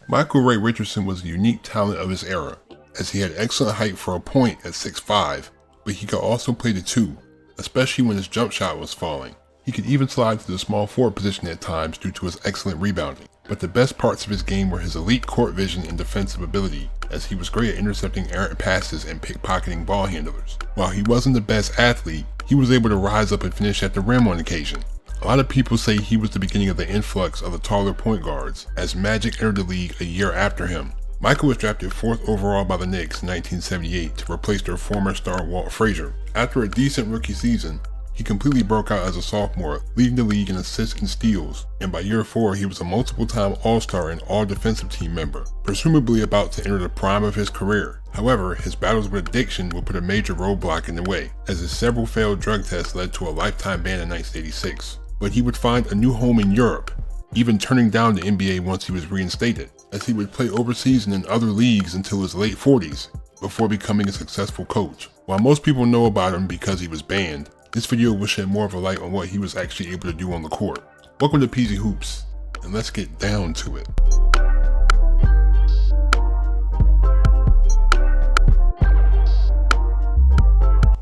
Micheal Ray Richardson was a unique talent of his era, as he had excellent height for a point at 6'5", but he could also play the 2, especially when his jump shot was falling. He could even slide to the small forward position at times due to his excellent rebounding. But the best parts of his game were his elite court vision and defensive ability, as he was great at intercepting errant passes and pickpocketing ball handlers. While he wasn't the best athlete, he was able to rise up and finish at the rim on occasion. A lot of people say he was the beginning of the influx of the taller point guards, as Magic entered the league a year after him. Micheal was drafted 4th overall by the Knicks in 1978 to replace their former star Walt Frazier. After a decent rookie season, he completely broke out as a sophomore, leading the league in assists and steals, and by year 4 he was a multiple-time All-Star and All-Defensive Team member, presumably about to enter the prime of his career. However, his battles with addiction would put a major roadblock in the way, as his several failed drug tests led to a lifetime ban in 1986. But he would find a new home in Europe, even turning down the NBA once he was reinstated, as he would play overseas and in other leagues until his late 40s, before becoming a successful coach. While most people know about him because he was banned, this video will shed more of a light on what he was actually able to do on the court. Welcome to PZ Hoops, and let's get down to it.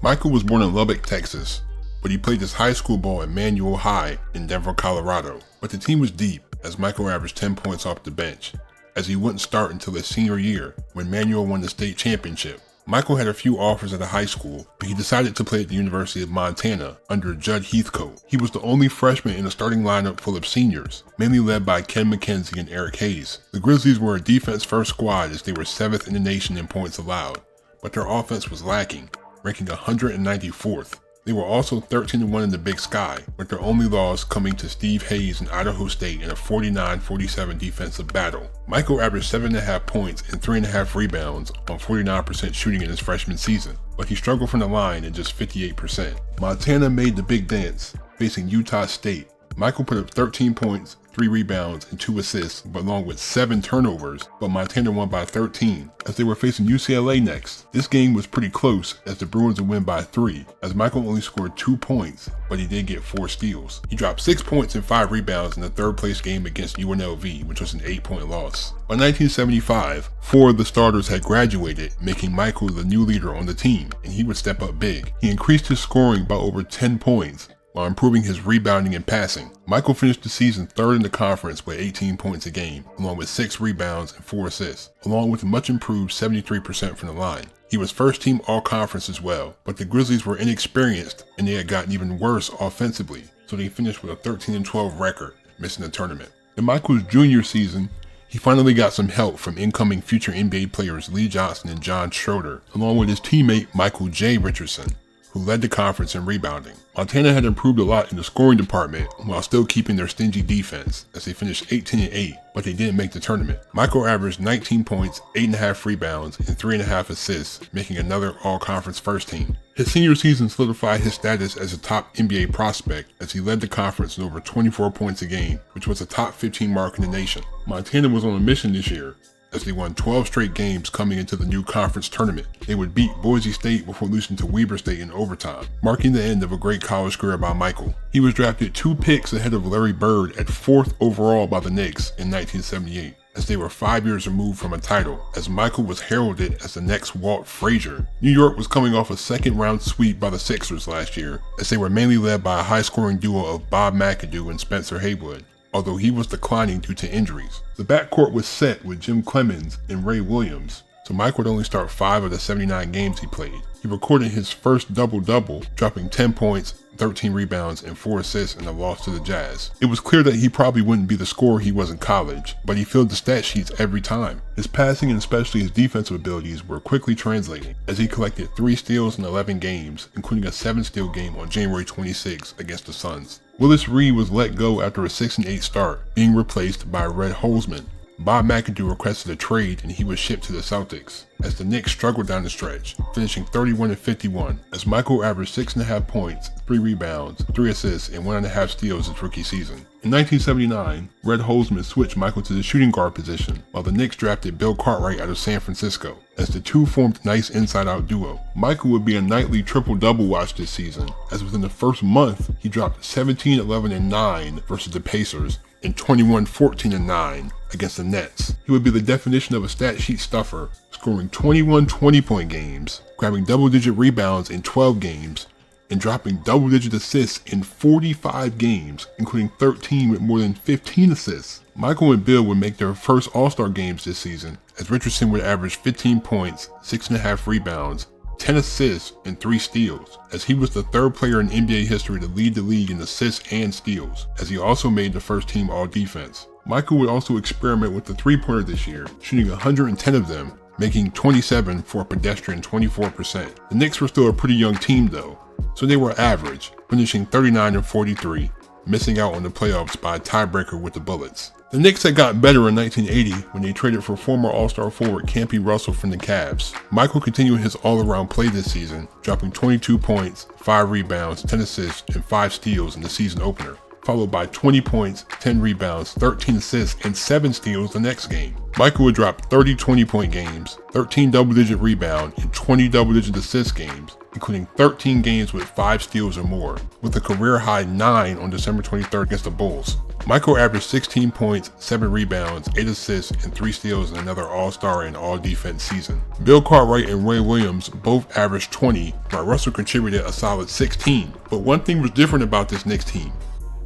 Micheal was born in Lubbock, Texas, but he played his high school ball at Manual High in Denver, Colorado. But the team was deep, as Micheal averaged 10 points off the bench, as he wouldn't start until his senior year when Manual won the state championship. Micheal had a few offers at a high school, but he decided to play at the University of Montana under Judd Heathcote. He was the only freshman in a starting lineup full of seniors, mainly led by Ken McKenzie and Eric Hayes. The Grizzlies were a defense-first squad as they were 7th in the nation in points allowed, but their offense was lacking, ranking 194th. They were also 13-1 in the Big Sky, with their only loss coming to Steve Hayes and Idaho State in a 49-47 defensive battle. Micheal averaged 7.5 points and 3.5 rebounds on 49% shooting in his freshman season, but he struggled from the line at just 58%. Montana made the big dance, facing Utah State. Micheal put up 13 points, 3 rebounds, and 2 assists, along with 7 turnovers, but Montana won by 13, as they were facing UCLA next. This game was pretty close, as the Bruins would win by 3, as Micheal only scored 2 points, but he did get 4 steals. He dropped 6 points and 5 rebounds in the 3rd place game against UNLV, which was an 8-point loss. By 1975, 4 of the starters had graduated, making Micheal the new leader on the team, and he would step up big. He increased his scoring by over 10 points, while improving his rebounding and passing. Micheal finished the season 3rd in the conference with 18 points a game, along with 6 rebounds and 4 assists, along with a much improved 73% from the line. He was first team all-conference as well, but the Grizzlies were inexperienced and they had gotten even worse offensively, so they finished with a 13-12 record, missing the tournament. In Micheal's junior season, he finally got some help from incoming future NBA players Lee Johnson and John Schroeder, along with his teammate Micheal J. Richardson, who led the conference in rebounding. Montana had improved a lot in the scoring department while still keeping their stingy defense, as they finished 18-8, but they didn't make the tournament. Micheal averaged 19 points, 8.5 rebounds, and 3.5 assists, making another all-conference first team. His senior season solidified his status as a top NBA prospect as he led the conference in over 24 points a game, which was a top 15 mark in the nation. Montana was on a mission this year, as they won 12 straight games coming into the new conference tournament. They would beat Boise State before losing to Weber State in overtime, marking the end of a great college career by Micheal. He was drafted 2 picks ahead of Larry Bird at 4th overall by the Knicks in 1978, as they were 5 years removed from a title, as Micheal was heralded as the next Walt Frazier. New York was coming off a 2nd-round sweep by the Sixers last year, as they were mainly led by a high-scoring duo of Bob McAdoo and Spencer Haywood, although he was declining due to injuries. The backcourt was set with Jim Clemens and Ray Williams, so Micheal would only start 5 of the 79 games he played. He recorded his first double-double, dropping 10 points, 13 rebounds, and 4 assists in a loss to the Jazz. It was clear that he probably wouldn't be the scorer he was in college, but he filled the stat sheets every time. His passing and especially his defensive abilities were quickly translating, as he collected 3 steals in 11 games, including a 7-steal game on January 26 against the Suns. Willis Reed was let go after a 6-8 start, being replaced by Red Holzman. Bob McAdoo requested a trade and he was shipped to the Celtics, as the Knicks struggled down the stretch, finishing 31-51, as Micheal averaged 6.5 points, 3 rebounds, 3 assists, and 1.5 steals his rookie season. In 1979, Red Holzman switched Micheal to the shooting guard position, while the Knicks drafted Bill Cartwright out of San Francisco, as the two formed a nice inside-out duo. Micheal would be a nightly triple-double watch this season, as within the first month, he dropped 17, 11, and 9 versus the Pacers, and 21-14-9 against the Nets. He would be the definition of a stat sheet stuffer, scoring 21 20-point games, grabbing double-digit rebounds in 12 games, and dropping double-digit assists in 45 games, including 13 with more than 15 assists. Micheal and Bill would make their first All-Star games this season, as Richardson would average 15 points, 6.5 rebounds, 10 assists, and 3 steals, as he was the third player in NBA history to lead the league in assists and steals, as he also made the first team All-Defense. Micheal would also experiment with the three-pointer this year, shooting 110 of them, making 27 for a pedestrian 24%. The Knicks were still a pretty young team though, so they were average, finishing 39-43, missing out on the playoffs by a tiebreaker with the Bullets. The Knicks had gotten better in 1980 when they traded for former All-Star forward Campy Russell from the Cavs. Micheal continued his all-around play this season, dropping 22 points, 5 rebounds, 10 assists, and 5 steals in the season opener, followed by 20 points, 10 rebounds, 13 assists, and 7 steals the next game. Micheal would drop 30 20-point games, 13 double-digit rebound, and 20 double-digit assist games, including 13 games with 5 steals or more, with a career-high 9 on December 23rd against the Bulls. Micheal averaged 16 points, 7 rebounds, 8 assists, and 3 steals in another All-Star and All-Defense season. Bill Cartwright and Ray Williams both averaged 20, while Russell contributed a solid 16. But one thing was different about this Knicks team.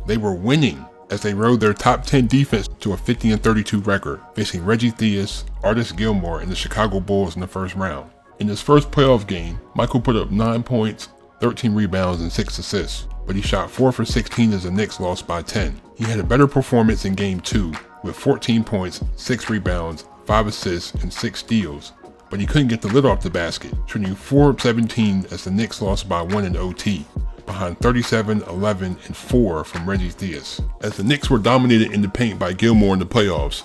They were winning, as they rode their top 10 defense to a 50-32 record, facing Reggie Theus, Artis Gilmore, and the Chicago Bulls in the first round. In his first playoff game, Micheal put up 9 points, 13 rebounds, and 6 assists, but he shot 4 for 16 as the Knicks lost by 10. He had a better performance in Game 2, with 14 points, 6 rebounds, 5 assists, and 6 steals, but he couldn't get the lid off the basket, shooting 4 of 17 as the Knicks lost by 1 in OT, behind 37, 11, and 4 from Reggie Theus. As the Knicks were dominated in the paint by Gilmore in the playoffs,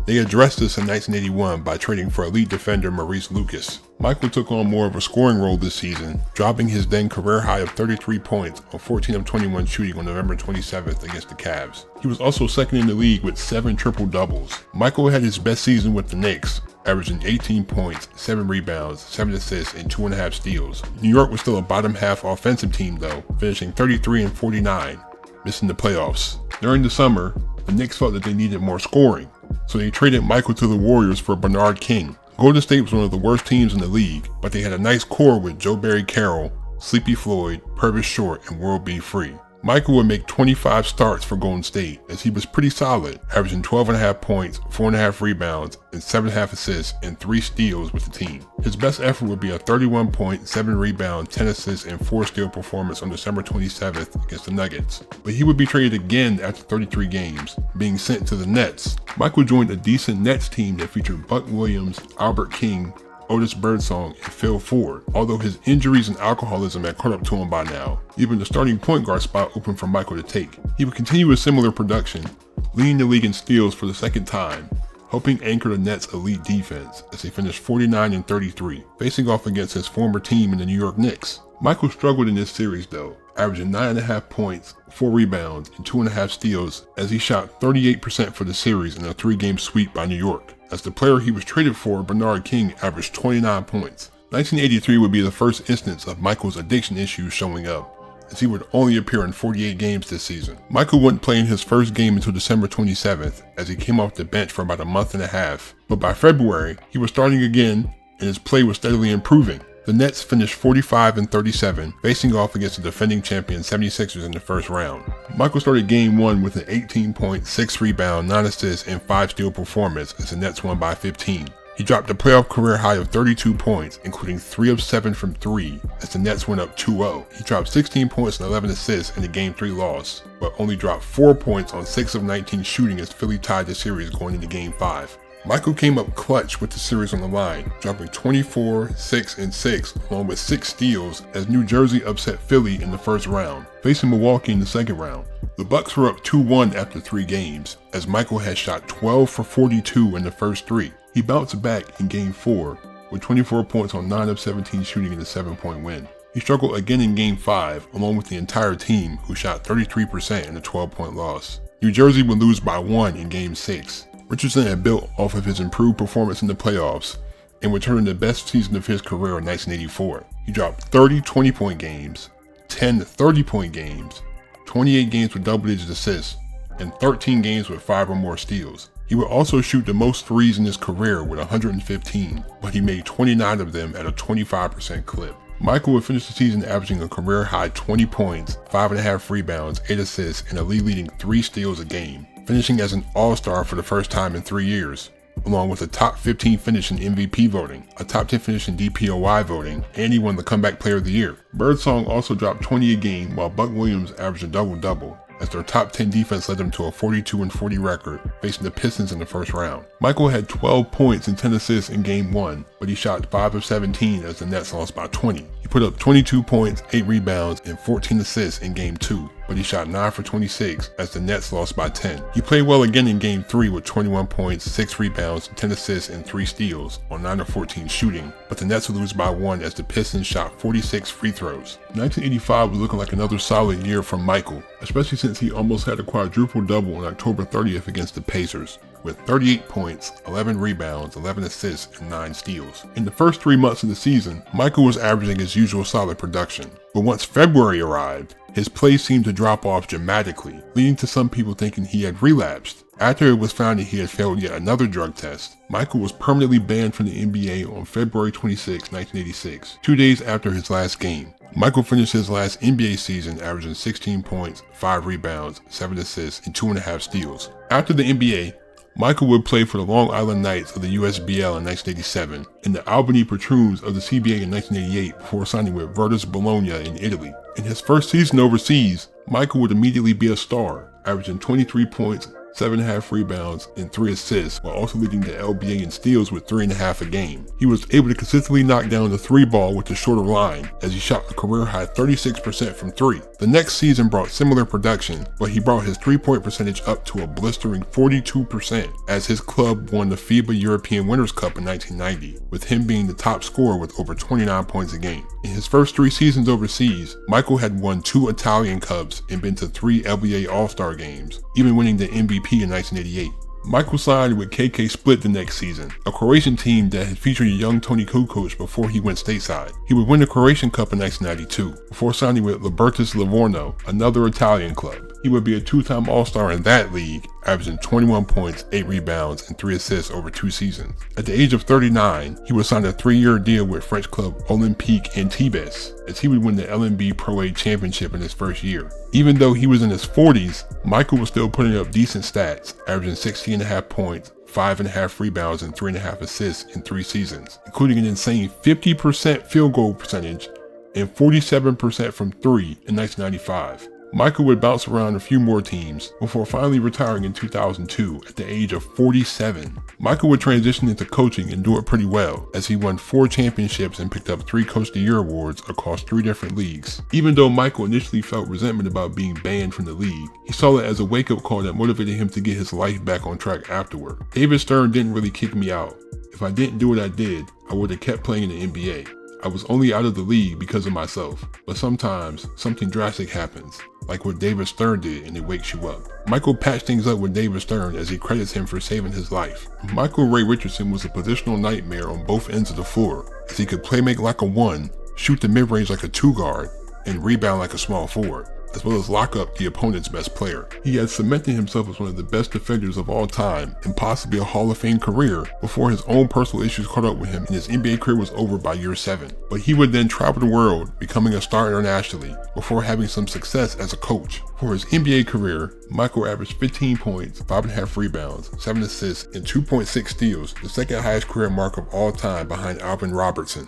they addressed this in 1981 by trading for elite defender Maurice Lucas. Micheal took on more of a scoring role this season, dropping his then career high of 33 points on 14 of 21 shooting on November 27th against the Cavs. He was also second in the league with 7 triple-doubles. Micheal had his best season with the Knicks, averaging 18 points, 7 rebounds, 7 assists, and 2.5 steals. New York was still a bottom-half offensive team though, finishing 33-49, missing the playoffs. During the summer, the Knicks felt that they needed more scoring, so they traded Micheal to the Warriors for Bernard King. Golden State was one of the worst teams in the league, but they had a nice core with Joe Barry Carroll, Sleepy Floyd, Purvis Short, and World B. Free. Micheal would make 25 starts for Golden State, as he was pretty solid, averaging 12.5 points, 4.5 rebounds, and 7.5 assists and 3 steals with the team. His best effort would be a 31 point, 7 rebound, 10 assists, and 4 steal performance on December 27th against the Nuggets. But he would be traded again after 33 games, being sent to the Nets. Micheal joined a decent Nets team that featured Buck Williams, Albert King, Otis Birdsong, and Phil Ford, although his injuries and alcoholism had caught up to him by now, leaving the starting point guard spot open for Micheal to take. He would continue with similar production, leading the league in steals for the second time, helping anchor the Nets' elite defense as they finished 49-33, facing off against his former team in the New York Knicks. Micheal struggled in this series though, averaging 9.5 points, 4 rebounds, and 2.5 steals as he shot 38% for the series in a 3-game sweep by New York. As the player he was traded for, Bernard King, averaged 29 points. 1983 would be the first instance of Micheal's addiction issues showing up, as he would only appear in 48 games this season. Micheal wouldn't play in his first game until December 27th, as he came off the bench for about a month and a half, but by February, he was starting again, and his play was steadily improving. The Nets finished 45-37, facing off against the defending champion 76ers in the first round. Micheal started game 1 with an 18-point, 6 rebound, 9 assists, and 5 steal performance as the Nets won by 15. He dropped a playoff career high of 32 points, including 3 of 7 from 3, as the Nets went up 2-0. He dropped 16 points and 11 assists in the Game 3 loss, but only dropped 4 points on 6 of 19 shooting as Philly tied the series going into Game 5. Micheal came up clutch with the series on the line, dropping 24, 6, and 6, along with 6 steals as New Jersey upset Philly in the first round, facing Milwaukee in the second round. The Bucks were up 2-1 after 3 games, as Micheal had shot 12 for 42 in the first 3. He bounced back in Game 4, with 24 points on 9 of 17 shooting in a 7-point win. He struggled again in Game 5, along with the entire team, who shot 33% in a 12-point loss. New Jersey would lose by 1 in Game 6. Richardson had built off of his improved performance in the playoffs and would turn in the best season of his career in 1984. He dropped 30 20-point games, 10 30-point games, 28 games with double-digit assists, and 13 games with 5 or more steals. He would also shoot the most threes in his career with 115, but he made 29 of them at a 25% clip. Micheal would finish the season averaging a career-high 20 points, 5.5 rebounds, 8 assists, and a league-leading 3 steals a game, finishing as an All-Star for the first time in 3 years, along with a top 15 finish in MVP voting, a top 10 finish in DPOY voting, and he won the Comeback Player of the Year. Birdsong also dropped 20 a game, while Buck Williams averaged a double-double, as their top 10 defense led them to a 42-40 record, facing the Pistons in the first round. Micheal had 12 points and 10 assists in Game 1, but he shot 5 of 17 as the Nets lost by 20. He put up 22 points, 8 rebounds, and 14 assists in Game 2, but he shot 9 for 26 as the Nets lost by 10. He played well again in Game 3 with 21 points, 6 rebounds, 10 assists, and 3 steals on 9 of 14 shooting, but the Nets would lose by 1 as the Pistons shot 46 free throws. 1985 was looking like another solid year from Micheal, especially since he almost had a quadruple-double on October 30th against the Pacers, with 38 points, 11 rebounds, 11 assists, and 9 steals. In the first 3 months of the season, Micheal was averaging his usual solid production, but once February arrived, his play seemed to drop off dramatically, leading to some people thinking he had relapsed. After it was found that he had failed yet another drug test, Micheal was permanently banned from the NBA on February 26, 1986, 2 days after his last game. Micheal finished his last NBA season averaging 16 points, 5 rebounds, 7 assists, and 2.5 steals. After the NBA, Micheal would play for the Long Island Knights of the USBL in 1987 and the Albany Patroons of the CBA in 1988 before signing with Virtus Bologna in Italy. In his first season overseas, Micheal would immediately be a star, averaging 23 points, 7.5 rebounds, and 3 assists, while also leading the LBA in steals with 3.5 a game. He was able to consistently knock down the 3 ball with the shorter line, as he shot a career-high 36% from 3. The next season brought similar production, but he brought his 3-point percentage up to a blistering 42%, as his club won the FIBA European Winners' Cup in 1990, with him being the top scorer with over 29 points a game. In his first 3 seasons overseas, Micheal had won 2 Italian Cups and been to 3 LBA All-Star games, even winning the MVP in 1988. Micheal signed with KK Split the next season, a Croatian team that had featured a young Toni Kukoc before he went stateside. He would win the Croatian Cup in 1992, before signing with Libertas Livorno, another Italian club. He would be a 2-time All-Star in that league, averaging 21 points, 8 rebounds, and 3 assists over 2 seasons. At the age of 39, he would sign a 3-year deal with French club Olympique Antibes, as he would win the LNB Pro A championship in his first year. Even though he was in his 40s, Micheal was still putting up decent stats, averaging 16.5 points, 5.5 rebounds, and 3.5 assists in 3 seasons, including an insane 50% field goal percentage and 47% from 3 in 1995. Micheal would bounce around a few more teams before finally retiring in 2002 at the age of 47. Micheal would transition into coaching and do it pretty well, as he won 4 championships and picked up 3 Coach of the Year awards across 3 different leagues. Even though Micheal initially felt resentment about being banned from the league, he saw it as a wake-up call that motivated him to get his life back on track afterward. David Stern didn't really kick me out. If I didn't do what I did, I would have kept playing in the NBA. I was only out of the league because of myself, but sometimes something drastic happens, like what David Stern did, and it wakes you up. Micheal patched things up with David Stern as he credits him for saving his life. Micheal Ray Richardson was a positional nightmare on both ends of the floor, as he could play make like a 1, shoot the mid-range like a 2 guard, and rebound like a small forward, as well as lock up the opponent's best player. He had cemented himself as one of the best defenders of all time and possibly a Hall of Fame career before his own personal issues caught up with him and his NBA career was over by year 7. But he would then travel the world, becoming a star internationally, before having some success as a coach. For his NBA career, Micheal averaged 15 points, 5.5 rebounds, 7 assists, and 2.6 steals, the second highest career mark of all time behind Alvin Robertson.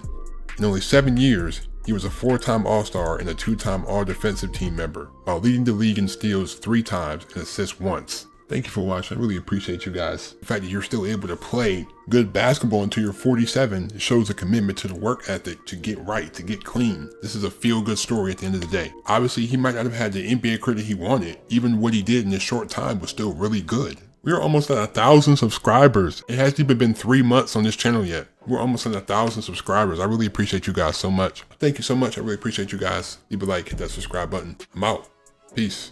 In only 7 years, he was a 4-time All-Star and a 2-time All-Defensive Team member, while leading the league in steals 3 times and assists once. Thank you for watching. I really appreciate you guys. The fact that you're still able to play good basketball until you're 47 shows a commitment to the work ethic, to get right, to get clean. This is a feel-good story at the end of the day. Obviously, he might not have had the NBA career that he wanted. Even what he did in this short time was still really good. We're almost at 1,000 subscribers. It hasn't even been 3 months on this channel yet. We're almost at 1,000 subscribers. I really appreciate you guys so much. Thank you so much. I really appreciate you guys. Leave a like, hit that subscribe button. I'm out. Peace.